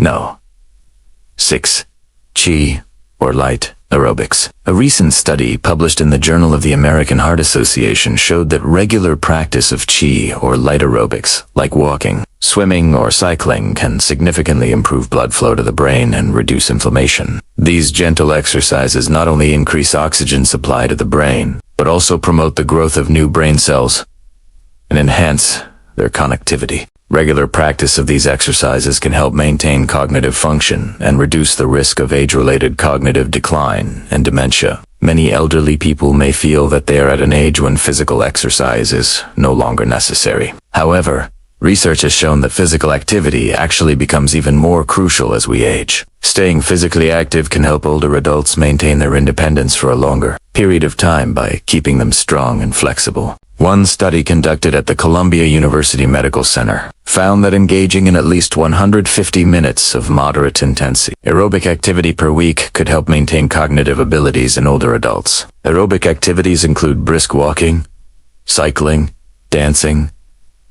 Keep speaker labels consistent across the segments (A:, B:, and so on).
A: No. 6. Qi, or light aerobics. A recent study published in the Journal of the American Heart Association showed that regular practice of Qi, or light aerobics, like walking, swimming, or cycling, can significantly improve blood flow to the brain and reduce inflammation. These gentle exercises not only increase oxygen supply to the brain, but also promote the growth of new brain cells and enhance their connectivity. Regular practice of these exercises can help maintain cognitive function and reduce the risk of age-related cognitive decline and dementia. Many elderly people may feel that they are at an age when physical exercise is no longer necessary. However, research has shown that physical activity actually becomes even more crucial as we age. Staying physically active can help older adults maintain their independence for a longer period of time by keeping them strong and flexible. One study conducted at the Columbia University Medical Center found that engaging in at least 150 minutes of moderate intensity aerobic activity per week could help maintain cognitive abilities in older adults. Aerobic activities include brisk walking, cycling, dancing,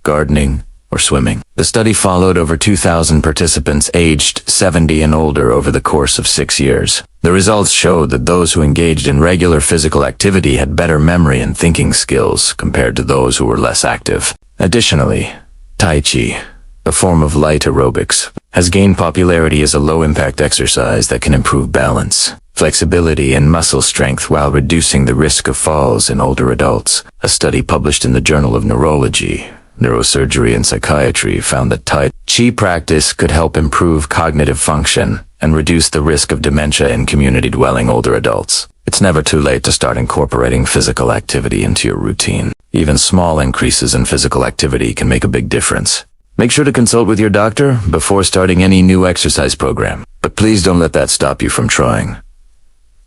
A: gardening, or swimming. The study followed over 2,000 participants aged 70 and older over the course of 6 years. The results showed that those who engaged in regular physical activity had better memory and thinking skills compared to those who were less active. Additionally, Tai Chi, a form of light aerobics, has gained popularity as a low-impact exercise that can improve balance, flexibility, and muscle strength while reducing the risk of falls in older adults. A study published in the Journal of Neurology, Neurosurgery and Psychiatry found that Tai Chi practice could help improve cognitive function and reduce the risk of dementia in community-dwelling older adults. It's never too late to start incorporating physical activity into your routine. Even small increases in physical activity can make a big difference. Make sure to consult with your doctor before starting any new exercise program, but please don't let that stop you from trying.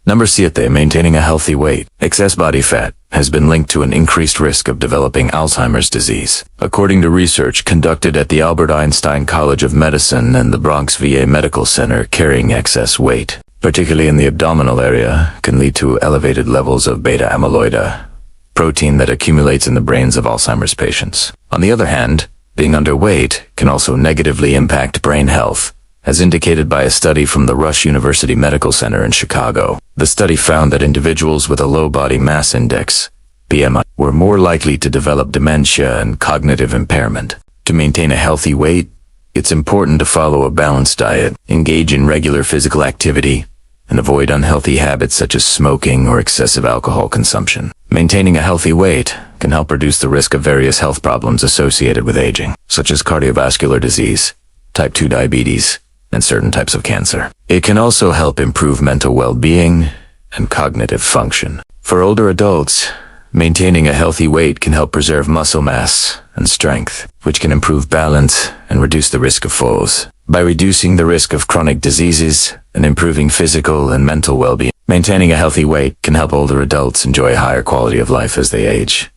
A: Number 7. Maintaining a healthy weight. Excess body fat has been linked to an increased risk of developing Alzheimer's disease. According to research conducted at the Albert Einstein College of Medicine and the Bronx VA Medical Center, carrying excess weight, particularly in the abdominal area, can lead to elevated levels of beta amyloid, protein that accumulates in the brains of Alzheimer's patients. On the other hand, being underweight can also negatively impact brain health, as indicated by a study from the Rush University Medical Center in Chicago. The study found that individuals with a low body mass index, BMI, were more likely to develop dementia and cognitive impairment. To maintain a healthy weight, it's important to follow a balanced diet, engage in regular physical activity, and avoid unhealthy habits such as smoking or excessive alcohol consumption. Maintaining a healthy weight can help reduce the risk of various health problems associated with aging, such as cardiovascular disease, type 2 diabetes, and certain types of cancer. It can also help improve mental well-being and cognitive function. For older adults, maintaining a healthy weight can help preserve muscle mass and strength, which can improve balance and reduce the risk of falls. By reducing the risk of chronic diseases and improving physical and mental well-being, maintaining a healthy weight can help older adults enjoy a higher quality of life as they age.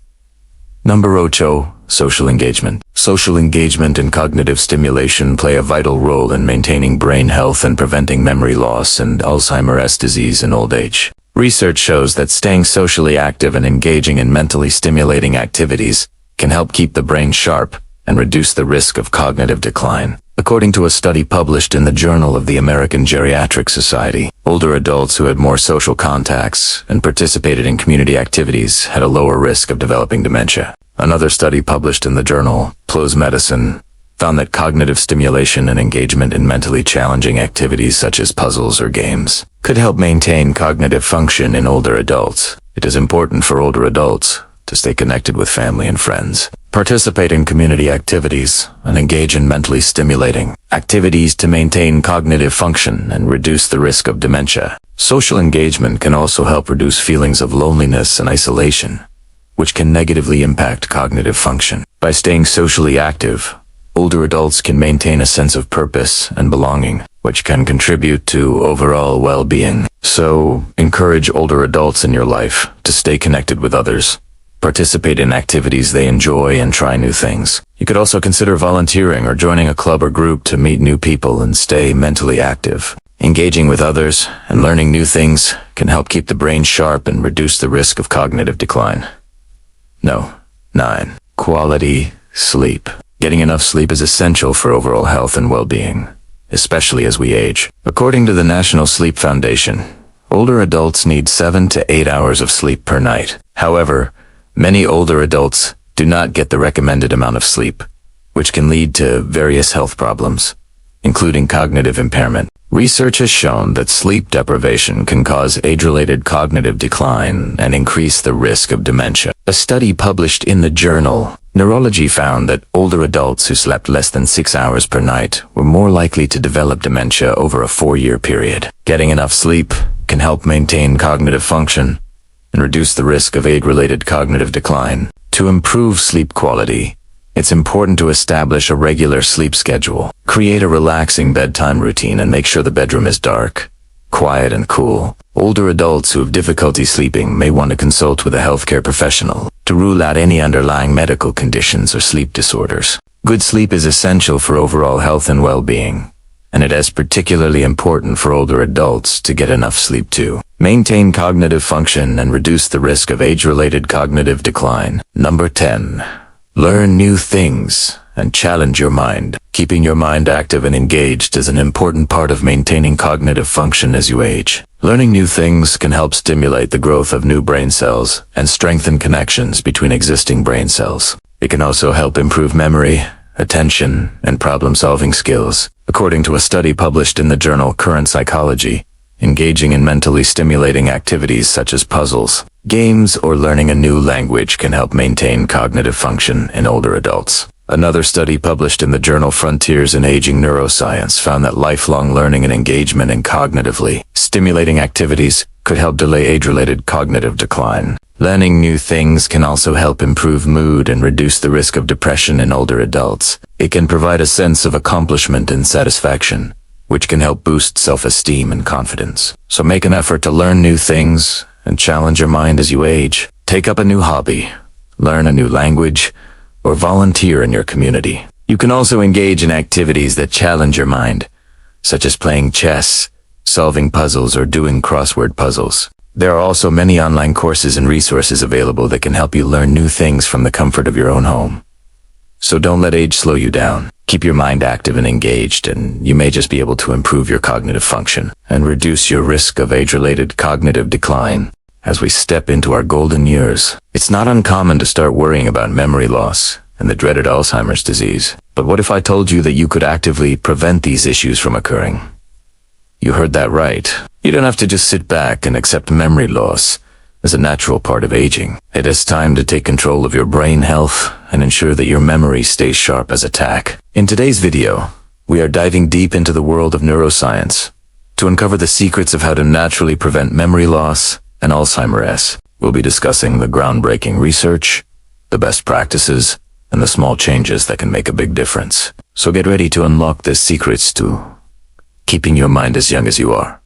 A: Number 8. Social engagement. Social engagement and cognitive stimulation play a vital role in maintaining brain health and preventing memory loss and Alzheimer's disease in old age. Research shows that staying socially active and engaging in mentally stimulating activities can help keep the brain sharp and reduce the risk of cognitive decline. According to a study published in the Journal of the American Geriatric Society, older adults who had more social contacts and participated in community activities had a lower risk of developing dementia. Another study published in the journal PLOS Medicine found that cognitive stimulation and engagement in mentally challenging activities such as puzzles or games could help maintain cognitive function in older adults. It is important for older adults to stay connected with family and friends, participate in community activities, and engage in mentally stimulating activities to maintain cognitive function and reduce the risk of dementia. Social engagement can also help reduce feelings of loneliness and isolation, which can negatively impact cognitive function. By staying socially active, older adults can maintain a sense of purpose and belonging, which can contribute to overall well-being. So, encourage older adults in your life to stay connected with others, participate in activities they enjoy, and try new things. You could also consider volunteering or joining a club or group to meet new people and stay mentally active. Engaging with others and learning new things can help keep the brain sharp and reduce the risk of cognitive decline. 9. Quality sleep. Getting enough sleep is essential for overall health and well-being. especially as we age. According to the National Sleep Foundation, older adults need 7 to 8 hours of sleep per night. However, many older adults do not get the recommended amount of sleep, which can lead to various health problems, including cognitive impairment. Research has shown that sleep deprivation can cause age-related cognitive decline and increase the risk of dementia. A study published in the journal Neurology found that older adults who slept less than 6 hours per night were more likely to develop dementia over a 4-year period. Getting enough sleep can help maintain cognitive function and reduce the risk of age-related cognitive decline. To improve sleep quality, it's important to establish a regular sleep schedule. Create a relaxing bedtime routine and make sure the bedroom is dark, quiet, and cool. Older adults who have difficulty sleeping may want to consult with a healthcare professional to rule out any underlying medical conditions or sleep disorders. Good sleep is essential for overall health and well-being, and it is particularly important for older adults to get enough sleep too. Maintain cognitive function and reduce the risk of age-related cognitive decline. Number 10. Learn new things and challenge your mind. Keeping your mind active and engaged is an important part of maintaining cognitive function as you age. Learning new things can help stimulate the growth of new brain cells and strengthen connections between existing brain cells. It can also help improve memory, attention, and problem-solving skills. According to a study published in the journal Current Psychology, engaging in mentally stimulating activities such as puzzles, games, or learning a new language can help maintain cognitive function in older adults. Another study published in the journal Frontiers in Aging Neuroscience found that lifelong learning and engagement in cognitively stimulating activities could help delay age-related cognitive decline. Learning new things can also help improve mood and reduce the risk of depression in older adults. It can provide a sense of accomplishment and satisfaction, which can help boost self-esteem and confidence. So make an effort to learn new things and challenge your mind as you age. Take up a new hobby, learn a new language, or volunteer in your community. You can also engage in activities that challenge your mind, such as playing chess, solving puzzles, or doing crossword puzzles. There are also many online courses and resources available that can help you learn new things from the comfort of your own home. So don't let age slow you down. Keep your mind active and engaged, and you may just be able to improve your cognitive function and reduce your risk of age-related cognitive decline. As we step into our golden years, it's not uncommon to start worrying about memory loss and the dreaded Alzheimer's disease. But what if I told you that you could actively prevent these issues from occurring? You heard that right. You don't have to just sit back and accept memory loss as a natural part of aging. It is time to take control of your brain health and ensure that your memory stays sharp as a tack. In today's video, we are diving deep into the world of neuroscience to uncover the secrets of how to naturally prevent memory loss and Alzheimer's. We'll be discussing the groundbreaking research, the best practices, and the small changes that can make a big difference. So get ready to unlock the secrets to keeping your mind as young as you are.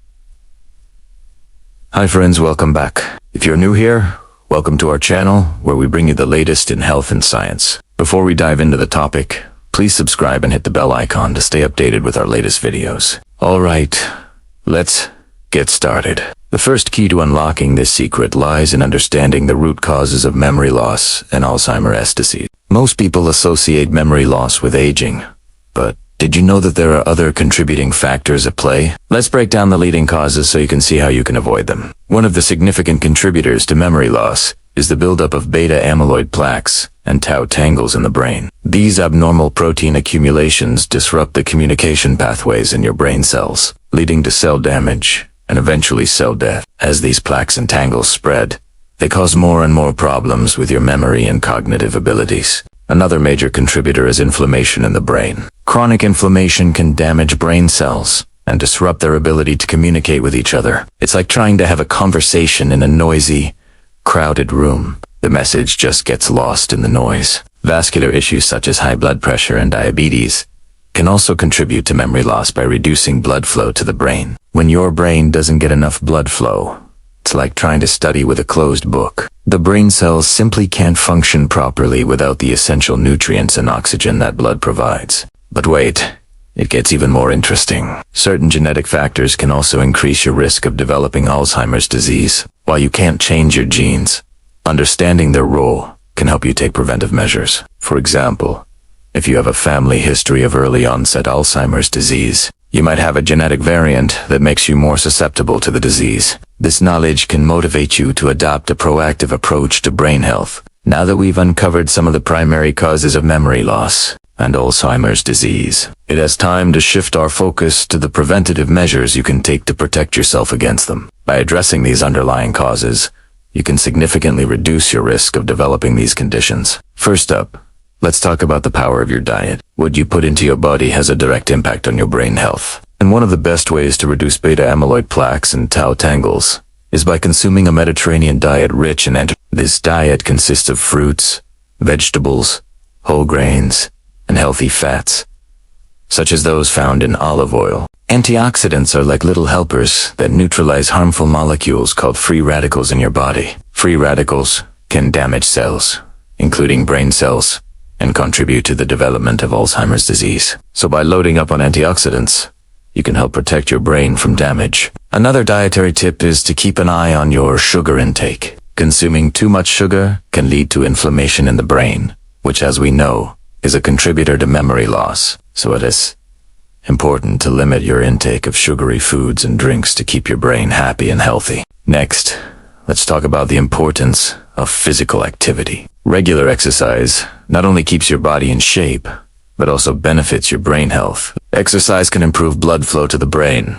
A: Hi friends, welcome back. If you're new here, welcome to our channel where we bring you the latest in health and science. Before we dive into the topic, please subscribe and hit the bell icon to stay updated with our latest videos. Alright, let's get started. The first key to unlocking this secret lies in understanding the root causes of memory loss and Alzheimer's disease. Most people associate memory loss with aging, but did you know that there are other contributing factors at play? Let's break down the leading causes so you can see how you can avoid them. One of the significant contributors to memory loss is the buildup of beta-amyloid plaques and tau tangles in the brain. These abnormal protein accumulations disrupt the communication pathways in your brain cells, leading to cell damage and eventually cell death. As these plaques and tangles spread, they cause more and more problems with your memory and cognitive abilities. Another major contributor is inflammation in the brain. Chronic inflammation can damage brain cells and disrupt their ability to communicate with each other. It's like trying to have a conversation in a noisy, crowded room. The message just gets lost in the noise. Vascular issues such as high blood pressure and diabetes can also contribute to memory loss by reducing blood flow to the brain. When your brain doesn't get enough blood flow, it's like trying to study with a closed book. The brain cells simply can't function properly without the essential nutrients and oxygen that blood provides. But wait, it gets even more interesting. Certain genetic factors can also increase your risk of developing Alzheimer's disease. While you can't change your genes, understanding their role can help you take preventive measures. For example, if you have a family history of early onset Alzheimer's disease, You might have a genetic variant that makes you more susceptible to the disease. This knowledge can motivate you to adopt a proactive approach to brain health. Now that we've uncovered some of the primary causes of memory loss and Alzheimer's disease, it is time to shift our focus to the preventative measures you can take to protect yourself against them. By addressing these underlying causes, you can significantly reduce your risk of developing these conditions. First up, let's talk about the power of your diet. What you put into your body has a direct impact on your brain health. And one of the best ways to reduce beta-amyloid plaques and tau tangles is by consuming a Mediterranean diet rich in This diet consists of fruits, vegetables, whole grains, and healthy fats, such as those found in olive oil. Antioxidants are like little helpers that neutralize harmful molecules called free radicals in your body. Free radicals can damage cells, including brain cells, and contribute to the development of Alzheimer's disease. So by loading up on antioxidants, you can help protect your brain from damage. Another dietary tip is to keep an eye on your sugar intake. Consuming too much sugar can lead to inflammation in the brain, which, as we know, is a contributor to memory loss. So it is important to limit your intake of sugary foods and drinks to keep your brain happy and healthy. Next, let's talk about the importance of physical activity. Regular exercise not only keeps your body in shape, but also benefits your brain health. Exercise can improve blood flow to the brain,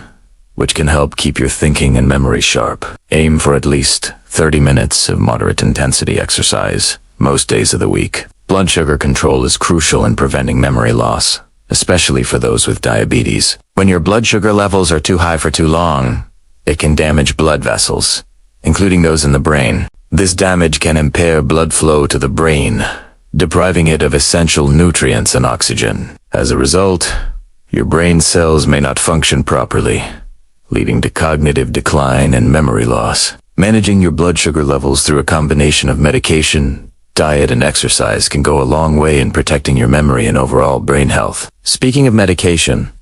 A: which can help keep your thinking and memory sharp. Aim for at least 30 minutes of moderate intensity exercise most days of the week. Blood sugar control is crucial in preventing memory loss, especially for those with diabetes. When your blood sugar levels are too high for too long, it can damage blood vessels, including those in the brain. This damage can impair blood flow to the brain, depriving it of essential nutrients and oxygen. As a result, your brain cells may not function properly, leading to cognitive decline and memory loss. Managing your blood sugar levels through a combination of medication, diet, and exercise can go a long way in protecting your memory and overall brain health. Speaking of medication,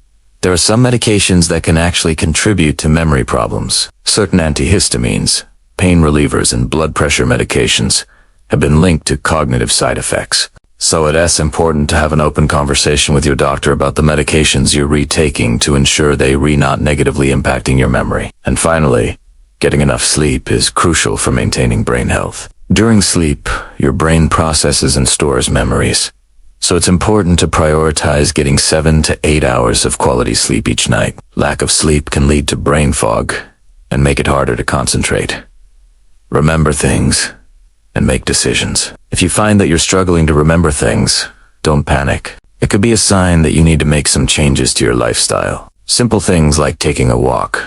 A: there are some medications that can actually contribute to memory problems. Certain antihistamines, pain relievers, and blood pressure medications have been linked to cognitive side effects. So it is important to have an open conversation with your doctor about the medications you're retaking to ensure they are not negatively impacting your memory. And finally, getting enough sleep is crucial for maintaining brain health. During sleep, your brain processes and stores memories, so it's important to prioritize getting 7 to 8 hours of quality sleep each night. Lack of sleep can lead to brain fog and make it harder to concentrate, remember things, and make decisions. If you find that you're struggling to remember things, don't panic. It could be a sign that you need to make some changes to your lifestyle. Simple things like taking a walk,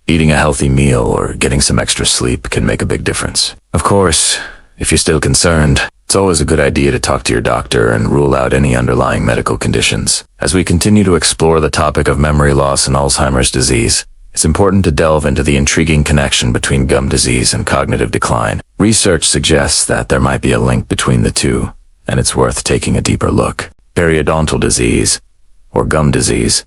A: eating a healthy meal, or getting some extra sleep can make a big difference. Of course, if you're still concerned, it's always a good idea to talk to your doctor and rule out any underlying medical conditions. As we continue to explore the topic of memory loss and Alzheimer's disease, it's important to delve into the intriguing connection between gum disease and cognitive decline. Research suggests that there might be a link between the two, and it's worth taking a deeper look. Periodontal disease, or gum disease,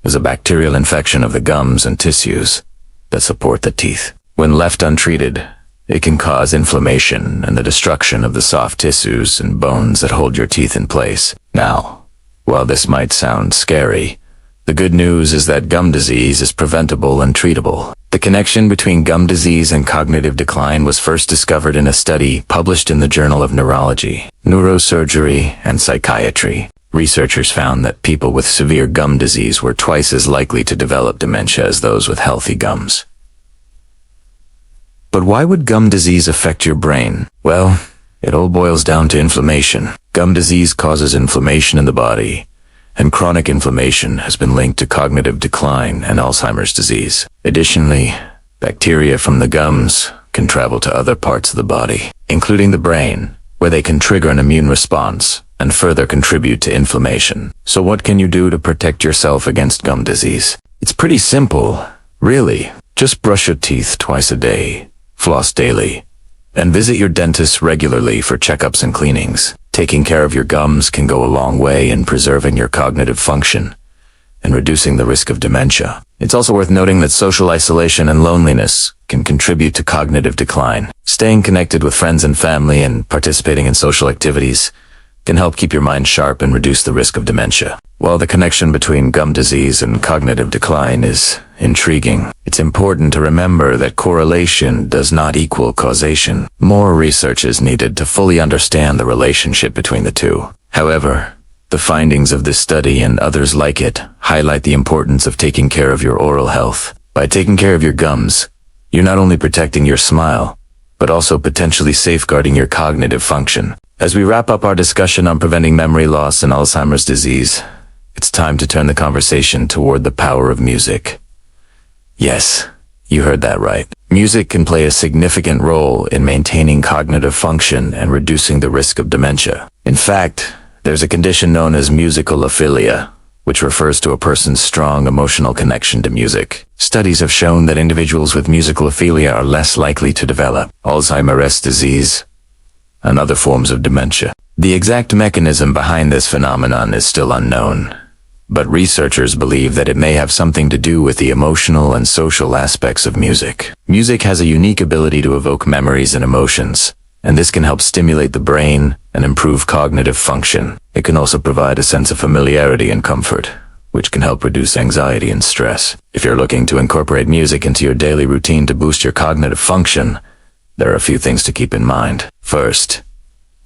A: is a bacterial infection of the gums and tissues that support the teeth. When left untreated, it can cause inflammation and the destruction of the soft tissues and bones that hold your teeth in place. Now, while this might sound scary, the good news is that gum disease is preventable and treatable. The connection between gum disease and cognitive decline was first discovered in a study published in the Journal of Neurology, Neurosurgery, and Psychiatry. Researchers found that people with severe gum disease were twice as likely to develop dementia as those with healthy gums. But why would gum disease affect your brain? Well, it all boils down to inflammation. Gum disease causes inflammation in the body, and chronic inflammation has been linked to cognitive decline and Alzheimer's disease. Additionally, bacteria from the gums can travel to other parts of the body, including the brain, where they can trigger an immune response and further contribute to inflammation. So what can you do to protect yourself against gum disease? It's pretty simple, really. Just brush your teeth twice a day, floss daily, and visit your dentist regularly for checkups and cleanings. Taking care of your gums can go a long way in preserving your cognitive function and reducing the risk of dementia. It's also worth noting that social isolation and loneliness can contribute to cognitive decline. Staying connected with friends and family and participating in social activities can help keep your mind sharp and reduce the risk of dementia. While the connection between gum disease and cognitive decline is intriguing, it's important to remember that correlation does not equal causation. More research is needed to fully understand the relationship between the two. However, the findings of this study and others like it highlight the importance of taking care of your oral health. By taking care of your gums, you're not only protecting your smile, but also potentially safeguarding your cognitive function. As we wrap up our discussion on preventing memory loss and Alzheimer's disease, it's time to turn the conversation toward the power of music. Yes, you heard that right. Music can play a significant role in maintaining cognitive function and reducing the risk of dementia. In fact, there's a condition known as musicalophilia, which refers to a person's strong emotional connection to music. Studies have shown that individuals with musicalophilia are less likely to develop Alzheimer's disease and other forms of dementia. The exact mechanism behind this phenomenon is still unknown, but researchers believe that it may have something to do with the emotional and social aspects of music. Music has a unique ability to evoke memories and emotions, and this can help stimulate the brain and improve cognitive function. It can also provide a sense of familiarity and comfort, which can help reduce anxiety and stress. If you're looking to incorporate music into your daily routine to boost your cognitive function, there are a few things to keep in mind. First,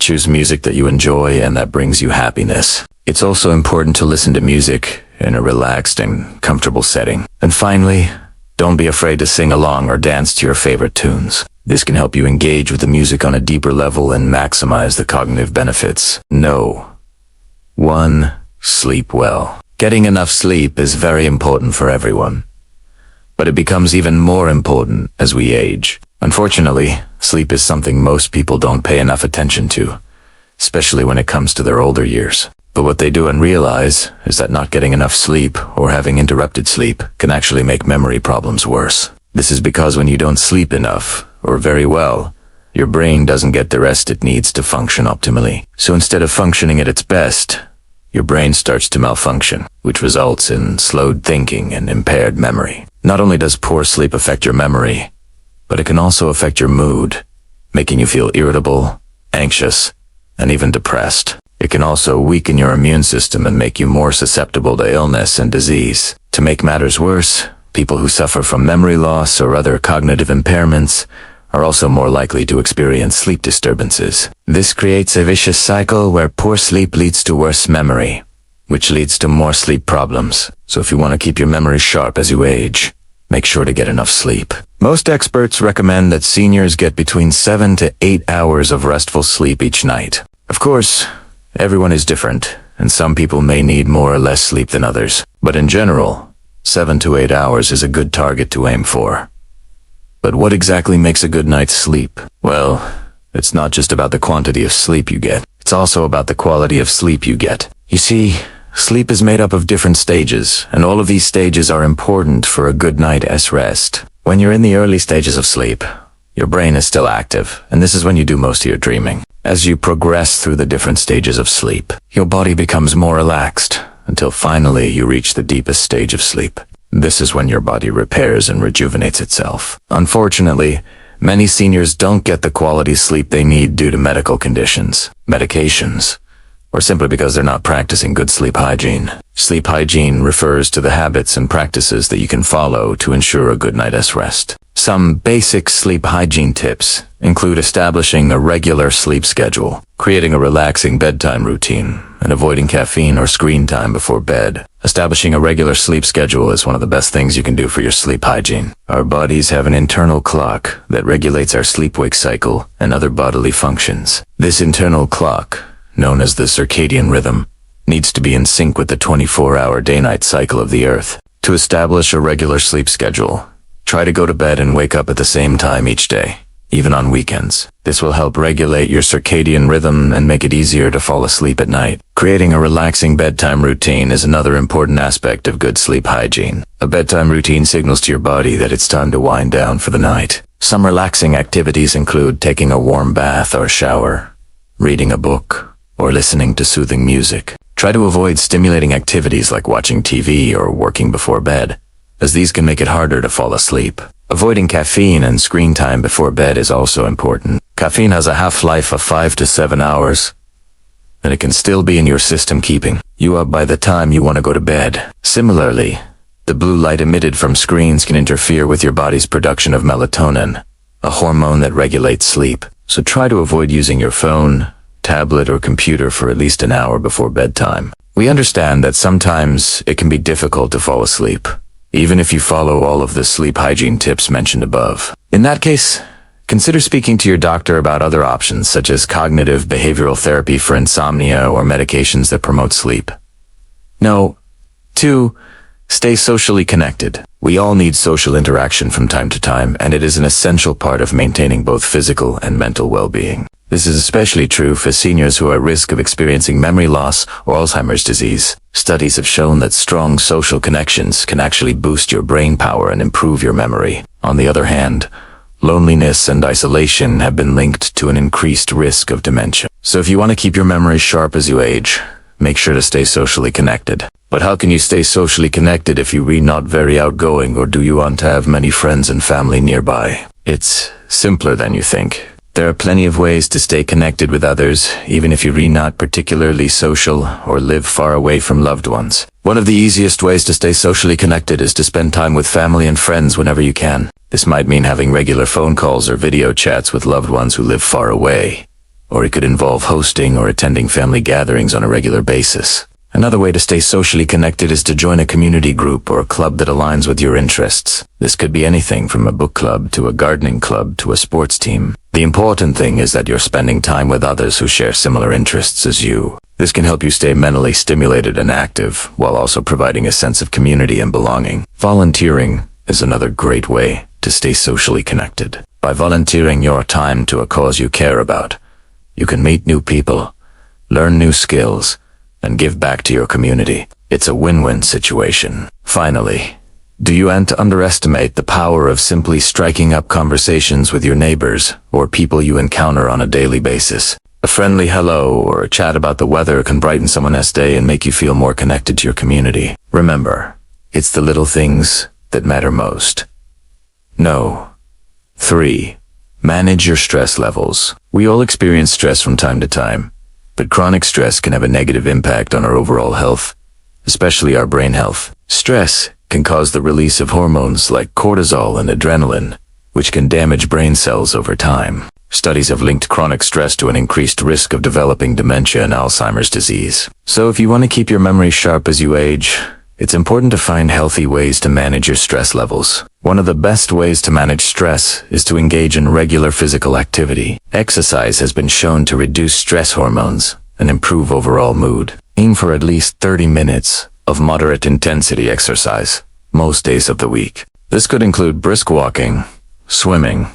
A: choose music that you enjoy and that brings you happiness. It's also important to listen to music in a relaxed and comfortable setting. And finally, don't be afraid to sing along or dance to your favorite tunes. This can help you engage with the music on a deeper level and maximize the cognitive benefits. No. 1. Sleep well. Getting enough sleep is very important for everyone, but it becomes even more important as we age. Unfortunately, sleep is something most people don't pay enough attention to, especially when it comes to their older years. But what they don't realize is that not getting enough sleep or having interrupted sleep can actually make memory problems worse. This is because when you don't sleep enough, or very well, your brain doesn't get the rest it needs to function optimally. So instead of functioning at its best, your brain starts to malfunction, which results in slowed thinking and impaired memory. Not only does poor sleep affect your memory, but it can also affect your mood, making you feel irritable, anxious, and even depressed. It can also weaken your immune system and make you more susceptible to illness and disease. To make matters worse, people who suffer from memory loss or other cognitive impairments are also more likely to experience sleep disturbances. This creates a vicious cycle where poor sleep leads to worse memory, which leads to more sleep problems. So if you want to keep your memory sharp as you age, make sure to get enough sleep. Most experts recommend that seniors get between 7 to 8 hours of restful sleep each night. Of course, everyone is different, and some people may need more or less sleep than others. But in general, 7 to 8 hours is a good target to aim for. But what exactly makes a good night's sleep? Well, it's not just about the quantity of sleep you get. It's also about the quality of sleep you get. You see, sleep is made up of different stages, and all of these stages are important for a good night's rest. When you're in the early stages of sleep, your brain is still active, and this is when you do most of your dreaming. As you progress through the different stages of sleep, your body becomes more relaxed, until finally you reach the deepest stage of sleep. This is when your body repairs and rejuvenates itself. Unfortunately, many seniors don't get the quality sleep they need due to medical conditions, medications, or simply because they're not practicing good sleep hygiene. Sleep hygiene refers to the habits and practices that you can follow to ensure a good night's rest. Some basic sleep hygiene tips include establishing a regular sleep schedule, creating a relaxing bedtime routine, and avoiding caffeine or screen time before bed. Establishing a regular sleep schedule is one of the best things you can do for your sleep hygiene. Our bodies have an internal clock that regulates our sleep-wake cycle and other bodily functions. This internal clock, known as the circadian rhythm, needs to be in sync with the 24-hour day-night cycle of the Earth. To establish a regular sleep schedule, try to go to bed and wake up at the same time each day, even on weekends. This will help regulate your circadian rhythm and make it easier to fall asleep at night. Creating a relaxing bedtime routine is another important aspect of good sleep hygiene. A bedtime routine signals to your body that it's time to wind down for the night. Some relaxing activities include taking a warm bath or shower, reading a book, or listening to soothing music. Try to avoid stimulating activities like watching TV or working before bed, as these can make it harder to fall asleep. Avoiding caffeine and screen time before bed is also important. Caffeine has a half-life of 5 to 7 hours, and it can still be in your system, you up by the time you want to go to bed. Similarly, the blue light emitted from screens can interfere with your body's production of melatonin, a hormone that regulates sleep. So try to avoid using your phone, tablet, or computer for at least an hour before bedtime. We understand that sometimes it can be difficult to fall asleep, even if you follow all of the sleep hygiene tips mentioned above. In that case, consider speaking to your doctor about other options such as cognitive behavioral therapy for insomnia or medications that promote sleep. No. 2. Stay socially connected. We all need social interaction from time to time, and it is an essential part of maintaining both physical and mental well-being. This is especially true for seniors who are at risk of experiencing memory loss or Alzheimer's disease. Studies have shown that strong social connections can actually boost your brain power and improve your memory. On the other hand, loneliness and isolation have been linked to an increased risk of dementia. So if you want to keep your memory sharp as you age, make sure to stay socially connected. But how can you stay socially connected if you're not very outgoing, or do you want to have many friends and family nearby? It's simpler than you think. There are plenty of ways to stay connected with others, even if you're not particularly social or live far away from loved ones. One of the easiest ways to stay socially connected is to spend time with family and friends whenever you can. This might mean having regular phone calls or video chats with loved ones who live far away, or it could involve hosting or attending family gatherings on a regular basis. Another way to stay socially connected is to join a community group or a club that aligns with your interests. This could be anything from a book club to a gardening club to a sports team. The important thing is that you're spending time with others who share similar interests as you. This can help you stay mentally stimulated and active, while also providing a sense of community and belonging. Volunteering is another great way to stay socially connected. By volunteering your time to a cause you care about, you can meet new people, learn new skills, and give back to your community. It's a win-win situation. Finally, do you want to underestimate the power of simply striking up conversations with your neighbors or people you encounter on a daily basis? A friendly hello or a chat about the weather can brighten someone's day and make you feel more connected to your community. Remember, it's the little things that matter most. No. 3. Manage your stress levels. We all experience stress from time to time, but chronic stress can have a negative impact on our overall health, especially our brain health. Stress can cause the release of hormones like cortisol and adrenaline, which can damage brain cells over time. Studies have linked chronic stress to an increased risk of developing dementia and Alzheimer's disease. So if you want to keep your memory sharp as you age, it's important to find healthy ways to manage your stress levels. One of the best ways to manage stress is to engage in regular physical activity. Exercise has been shown to reduce stress hormones and improve overall mood. Aim for at least 30 minutes of moderate intensity exercise most days of the week. This could include brisk walking, swimming,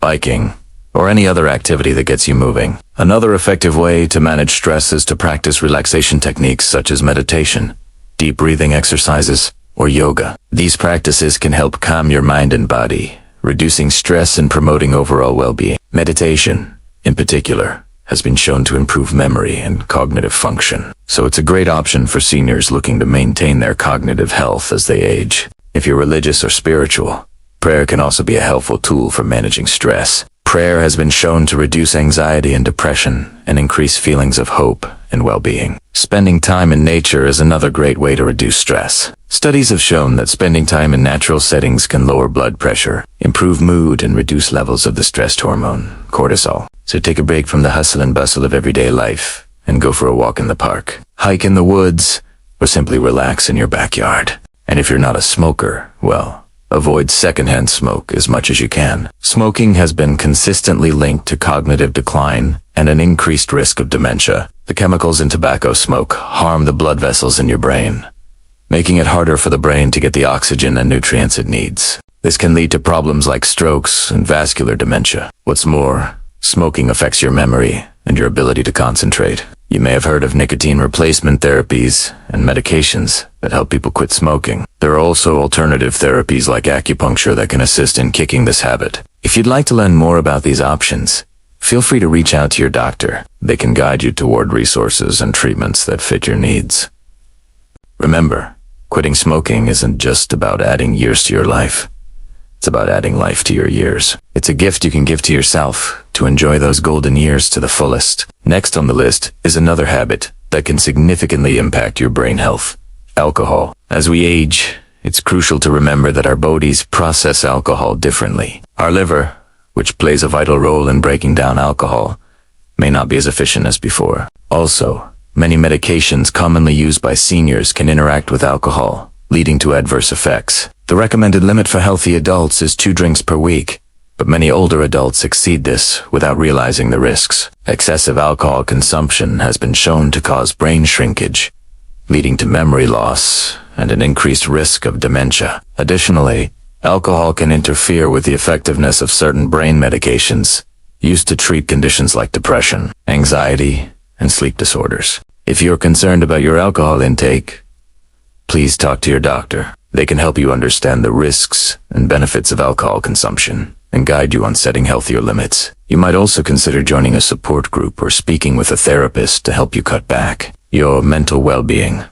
A: biking, or any other activity that gets you moving. Another effective way to manage stress is to practice relaxation techniques such as meditation, deep breathing exercises, or yoga. These practices can help calm your mind and body, reducing stress and promoting overall well-being. Meditation, in particular, has been shown to improve memory and cognitive function, so it's a great option for seniors looking to maintain their cognitive health as they age. If you're religious or spiritual, prayer can also be a helpful tool for managing stress. Prayer has been shown to reduce anxiety and depression and increase feelings of hope and well-being. Spending time in nature is another great way to reduce stress. Studies have shown that spending time in natural settings can lower blood pressure, improve mood, and reduce levels of the stress hormone, cortisol. So take a break from the hustle and bustle of everyday life and go for a walk in the park, hike in the woods, or simply relax in your backyard. And if you're not a smoker, well, avoid secondhand smoke as much as you can. Smoking has been consistently linked to cognitive decline and an increased risk of dementia. The chemicals in tobacco smoke harm the blood vessels in your brain, making it harder for the brain to get the oxygen and nutrients it needs. This can lead to problems like strokes and vascular dementia. What's more, smoking affects your memory and your ability to concentrate. You may have heard of nicotine replacement therapies and medications that help people quit smoking. There are also alternative therapies like acupuncture that can assist in kicking this habit. If you'd like to learn more about these options, feel free to reach out to your doctor. They can guide you toward resources and treatments that fit your needs. Remember, quitting smoking isn't just about adding years to your life. It's about adding life to your years. It's a gift you can give to yourself to enjoy those golden years to the fullest. Next on the list is another habit that can significantly impact your brain health. Alcohol. As we age, it's crucial to remember that our bodies process alcohol differently. Our liver, which plays a vital role in breaking down alcohol, may not be as efficient as before. Also, many medications commonly used by seniors can interact with alcohol, leading to adverse effects. The recommended limit for healthy adults is 2 drinks per week, but many older adults exceed this without realizing the risks. Excessive alcohol consumption has been shown to cause brain shrinkage, leading to memory loss and an increased risk of dementia. Additionally, alcohol can interfere with the effectiveness of certain brain medications used to treat conditions like depression, anxiety, and sleep disorders. If you're concerned about your alcohol intake, please talk to your doctor. They can help you understand the risks and benefits of alcohol consumption and guide you on setting healthier limits. You might also consider joining a support group or speaking with a therapist to help you cut back. Your mental well-being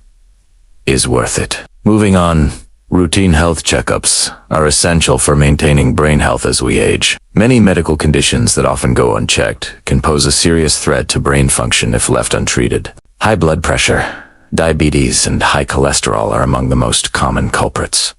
A: is worth it. Moving on, routine health checkups are essential for maintaining brain health as we age. Many medical conditions that often go unchecked can pose a serious threat to brain function if left untreated. High blood pressure, diabetes, and high cholesterol are among the most common culprits.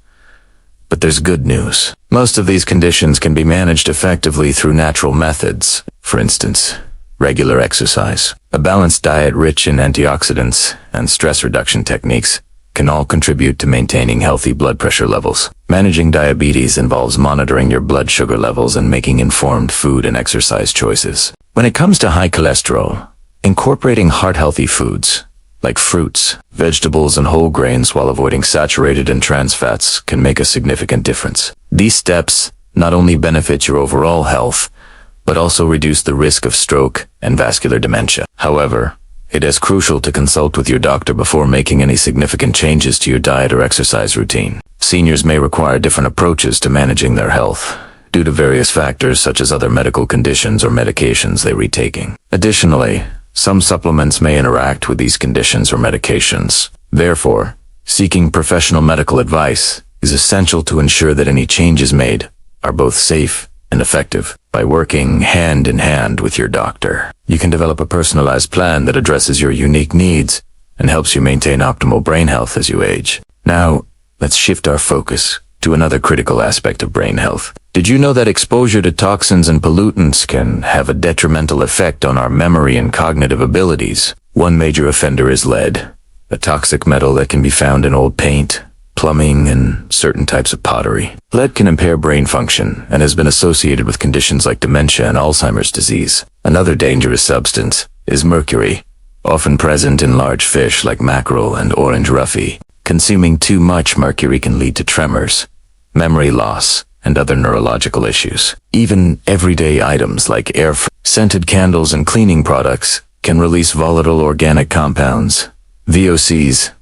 A: But there's good news. Most of these conditions can be managed effectively through natural methods. For instance, regular exercise, a balanced diet rich in antioxidants, and stress reduction techniques can all contribute to maintaining healthy blood pressure levels. Managing diabetes involves monitoring your blood sugar levels and making informed food and exercise choices. When it comes to high cholesterol, incorporating heart-healthy foods, like fruits, vegetables, and whole grains while avoiding saturated and trans fats can make a significant difference. These steps not only benefit your overall health, but also reduce the risk of stroke and vascular dementia. However, it is crucial to consult with your doctor before making any significant changes to your diet or exercise routine. Seniors may require different approaches to managing their health, due to various factors such as other medical conditions or medications they're retaking. Additionally, some supplements may interact with these conditions or medications. Therefore, seeking professional medical advice is essential to ensure that any changes made are both safe and effective. By working hand in hand with your doctor, you can develop a personalized plan that addresses your unique needs and helps you maintain optimal brain health as you age. Now, let's shift our focus to another critical aspect of brain health. Did you know that exposure to toxins and pollutants can have a detrimental effect on our memory and cognitive abilities? One major offender is lead, a toxic metal that can be found in old paint, plumbing, and certain types of pottery. Lead can impair brain function and has been associated with conditions like dementia and Alzheimer's disease. Another dangerous substance is mercury, often present in large fish like mackerel and orange roughy. Consuming too much mercury can lead to tremors, memory loss, and other neurological issues. Even everyday items like scented candles and cleaning products can release volatile organic compounds, VOCs,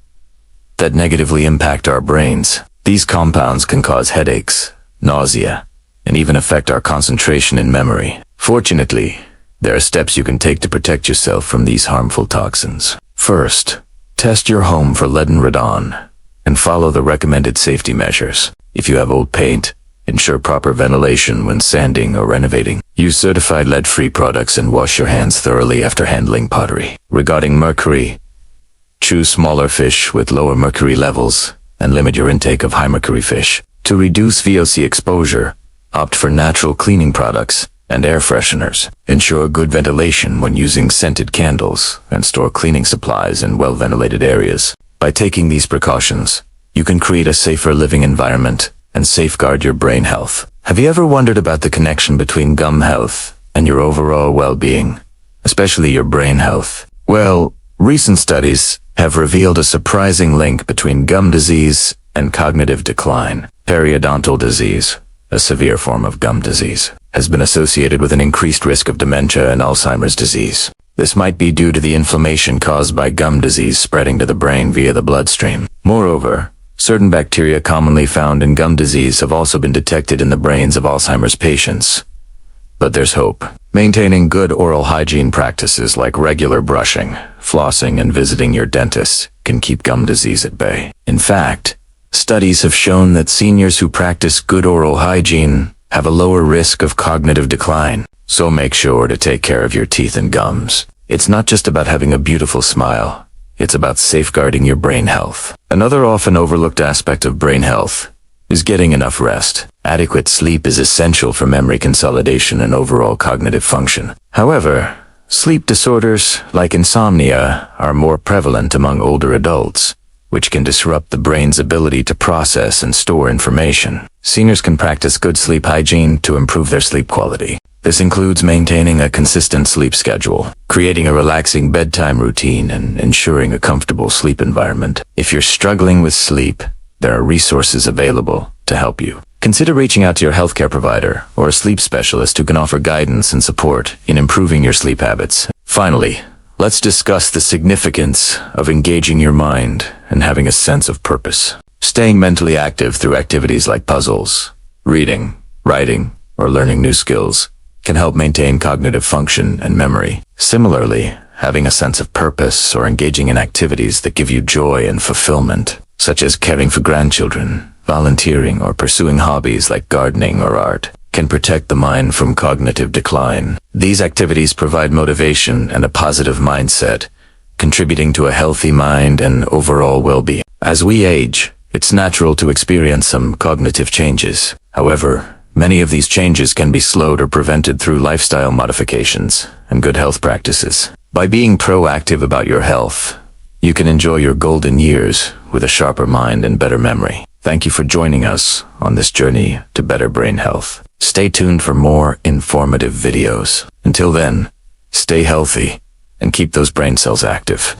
A: that negatively impact our brains. These compounds can cause headaches, nausea, and even affect our concentration and memory. Fortunately, there are steps you can take to protect yourself from these harmful toxins. First, test your home for lead and radon, and follow the recommended safety measures. If you have old paint, ensure proper ventilation when sanding or renovating. Use certified lead-free products and wash your hands thoroughly after handling pottery. Regarding mercury, choose smaller fish with lower mercury levels and limit your intake of high mercury fish. To reduce VOC exposure, opt for natural cleaning products and air fresheners. Ensure good ventilation when using scented candles and store cleaning supplies in well-ventilated areas. By taking these precautions, you can create a safer living environment and safeguard your brain health. Have you ever wondered about the connection between gum health and your overall well-being, especially your brain health? Well, recent studies have revealed a surprising link between gum disease and cognitive decline. Periodontal disease, a severe form of gum disease, has been associated with an increased risk of dementia and Alzheimer's disease. This might be due to the inflammation caused by gum disease spreading to the brain via the bloodstream. Moreover, certain bacteria commonly found in gum disease have also been detected in the brains of Alzheimer's patients. But there's hope. Maintaining good oral hygiene practices like regular brushing, flossing, and visiting your dentist can keep gum disease at bay. In fact, studies have shown that seniors who practice good oral hygiene have a lower risk of cognitive decline. So make sure to take care of your teeth and gums. It's not just about having a beautiful smile. it's about safeguarding your brain health. Another often overlooked aspect of brain health is getting enough rest. Adequate sleep is essential for memory consolidation and overall cognitive function. However, sleep disorders like insomnia are more prevalent among older adults, which can disrupt the brain's ability to process and store information. Seniors can practice good sleep hygiene to improve their sleep quality. This includes maintaining a consistent sleep schedule, creating a relaxing bedtime routine, and ensuring a comfortable sleep environment. If you're struggling with sleep, there are resources available to help you. Consider reaching out to your healthcare provider or a sleep specialist who can offer guidance and support in improving your sleep habits. Finally, let's discuss the significance of engaging your mind and having a sense of purpose. Staying mentally active through activities like puzzles, reading, writing, or learning new skills can help maintain cognitive function and memory. Similarly, having a sense of purpose or engaging in activities that give you joy and fulfillment, such as caring for grandchildren, volunteering, or pursuing hobbies like gardening or art, can protect the mind from cognitive decline. These activities provide motivation and a positive mindset, contributing to a healthy mind and overall well-being. As we age, it's natural to experience some cognitive changes. However, many of these changes can be slowed or prevented through lifestyle modifications and good health practices. By being proactive about your health, you can enjoy your golden years with a sharper mind and better memory. Thank you for joining us on this journey to better brain health. Stay tuned for more informative videos. Until then, stay healthy and keep those brain cells active.